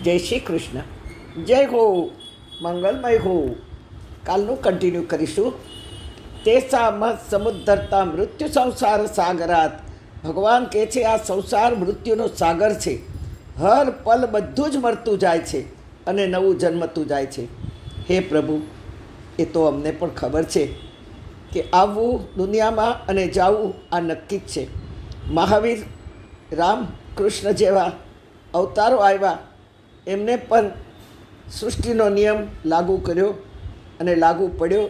જય શ્રી કૃષ્ણ. જય હો, મંગલમય હો. કાલનું કન્ટિન્યુ કરીશું. તેસા મત સમુદ્ધરતા મૃત્યુ સંસાર સાગરાત. ભગવાન કહે છે આ સંસાર મૃત્યુનો સાગર છે. હર પલ બધું જ મરતું જાય છે અને નવું જન્મતું જાય છે. હે પ્રભુ, એ તો અમને પણ ખબર છે કે આવવું દુનિયામાં અને જાવું આ નક્કી જ છે. મહાવીર, રામ, કૃષ્ણ જેવા અવતારો આવ્યા, એમને પણ સૃષ્ટિનો નિયમ લાગુ કર્યો અને લાગુ પડ્યો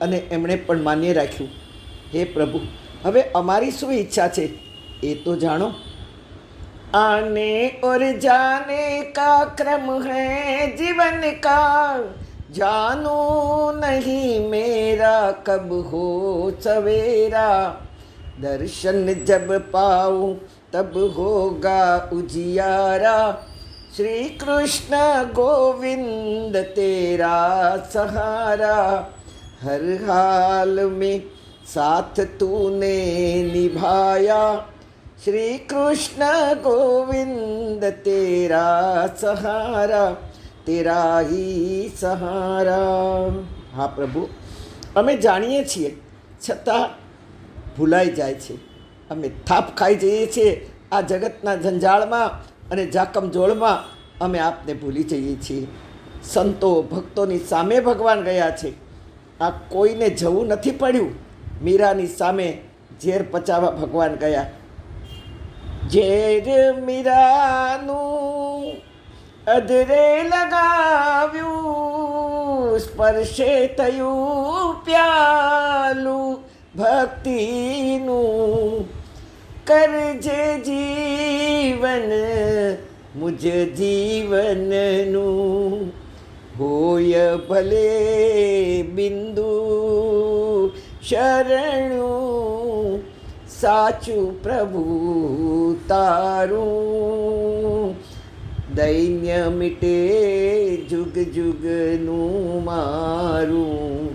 અને એમણે પણ માન્ય રાખ્યું. હે પ્રભુ, હવે અમારી શું ઈચ્છા છે એ તો જાણો. आने और जाने का क्रम है जीवन का, जानू नहीं मेरा कब हो सवेरा, दर्शन जब पाऊँ तब होगा उजियारा, श्री कृष्ण गोविंद तेरा सहारा, हर हाल में साथ तूने निभाया, श्री कृष्ण गोविंद तेरा सहारा, तेरा ही सहारा. હા પ્રભુ, અમે જાણીએ છીએ છતાં ભૂલાઈ જાય છે. અમે થાપ ખાઈ જઈએ છીએ આ જગતના જંજાળમાં અને જાકમજોળમાં. અમે આપને ભૂલી જઈએ છીએ. સંતો ભક્તોની સામે ભગવાન ગયા છે. આ કોઈને જવું નથી પડ્યું. મીરાની સામે ઝેર પચાવવા ભગવાન ગયા. ઝેર મીરાનું અધરે લગાવ્યું, સ્પર્શે થયું પ્યાલું ભક્તિનું, કરજે જીવન મુજ જીવનનું, હોય ભલે બિંદુ શરણું, સાચું પ્રભુ તારું, દૈન્ય મીટે જુગ જુગનું મારું,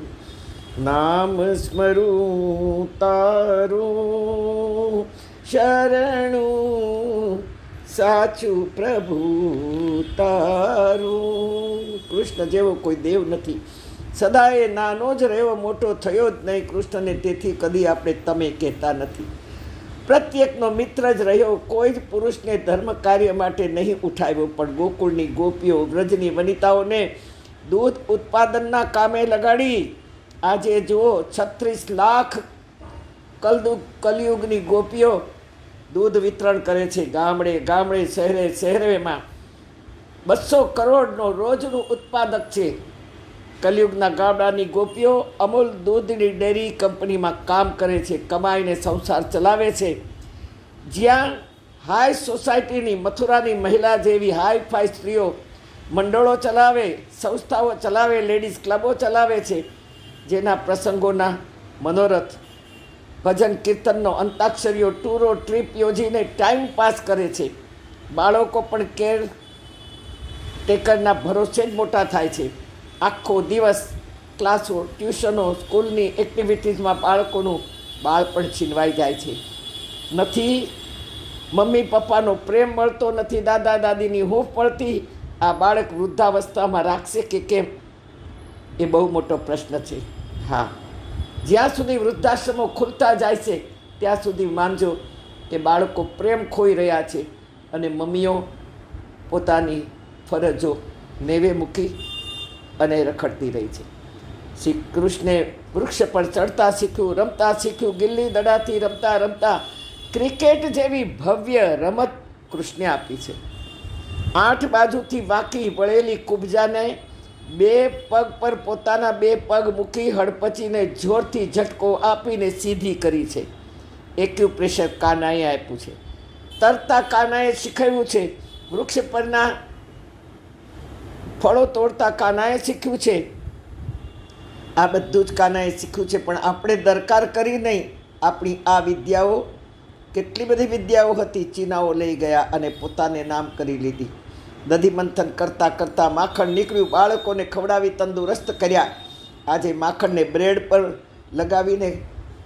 નામ સ્મરું તારું, શરણું સાચું પ્રભુ તારું. કૃષ્ણ જેવો કોઈ દેવ નથી. સદાય નાનો જ રહ્યો, મોટો થયો જ નહીં કૃષ્ણને, તેથી કદી આપણે તમે કહેતા નથી. પ્રત્યેકનો મિત્ર જ રહ્યો. કોઈ જ પુરુષને ધર્મ કાર્ય માટે નહીં ઉઠાવ્યો, પણ ગોકુળની ગોપીઓ, વ્રજની વનિતાઓને દૂધ ઉત્પાદનના કામે લગાડી. આજે જુઓ 36 લાખ કલયુગની ગોપીઓ દૂધ વિતરણ કરે છે. ગામડે ગામડે, શહેરે શહેરેમાં 200 કરોડનો રોજનું ઉત્પાદક છે. કલયુગના ગામડાની ગોપીઓ અમૂલ દૂધની ડેરી કંપનીમાં કામ કરે છે, કમાઈને સંસાર ચલાવે છે. જ્યાં હાઈ સોસાયટીની, મથુરાની મહિલા જેવી હાઈ ફાઈ સ્ત્રીઓ મંડળો ચલાવે, સંસ્થાઓ ચલાવે, લેડીઝ ક્લબો ચલાવે છે, જેના પ્રસંગોના મનોરથ, ભજન કીર્તનનો, અંતાક્ષરીઓ, ટૂરો, ટ્રીપ યોજીને ટાઈમ પાસ કરે છે. બાળકો પણ કેર ટેકરના ભરોસે જ મોટા થાય છે. આખો દિવસ ક્લાસો, ટ્યુશનો, સ્કૂલની એક્ટિવિટીઝમાં બાળકોનું બાળપણ છીનવાઈ જાય છે. નથી મમ્મી પપ્પાનો પ્રેમ મળતો, નથી દાદા દાદીની હૂંફ મળતી. આ બાળક વૃદ્ધાવસ્થામાં રાખશે કે કેમ, એ બહુ મોટો પ્રશ્ન છે. હા, જ્યાં સુધી વૃદ્ધાશ્રમો ખુલતા જાય છે ત્યાં સુધી માનજો કે બાળકો પ્રેમ ખોઈ રહ્યા છે અને મમ્મીઓ પોતાની ફરજો નેવે મૂકી અને રખડતી રહી છે. શ્રી કૃષ્ણે વૃક્ષ પર ચડતા શીખ્યું, રમતા શીખ્યું, ગિલ્લી દડાથી રમતા રમતા ક્રિકેટ જેવી ભવ્ય રમત કૃષ્ણે આપી છે. 8 બાજુથી વાંકી વળેલી કુબજાને 2 પગ પર પોતાના 2 પગ મૂકી હડપચીને જોરથી ઝટકો આપીને સીધી કરી છે. એક્યુપ્રેશર કાનાએ આપ્યું છે. તરતા કાનાએ શીખવ્યું છે. વૃક્ષ પરના ફળો તોડતા કાનાએ શીખ્યું છે. આ બધું જ કાનાએ શીખ્યું છે. પણ આપણે દરકાર કરી નહીં. આપણી આ વિદ્યાઓ, કેટલી બધી વિદ્યાઓ હતી, ચીનાઓ લઈ ગયા અને પોતાને નામ કરી લીધી. દધી મંથન કરતાં કરતાં માખણ નીકળ્યું, બાળકોને ખવડાવી તંદુરસ્ત કર્યા. આજે માખણને બ્રેડ પર લગાવીને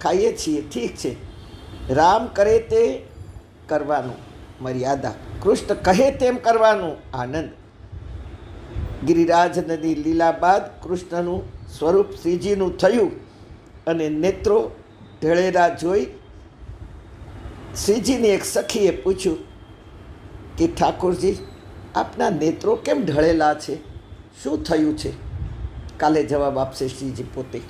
ખાઈએ છીએ, ઠીક છે. રામ કરે તે કરવાનું મર્યાદા, કૃષ્ણ કહે તેમ કરવાનું આનંદ. ગિરિરાજનની લીલા બાદ કૃષ્ણનું સ્વરૂપ શ્રીજીનું થયું અને નેત્રો ઢળેલા જોઈ શ્રીજીની એક સખીએ પૂછ્યું કે ઠાકોરજી, આપના નેત્રો કેમ ઢળેલા છે? શું થયું છે? કાલે જવાબ આપશે શ્રીજી પોતે.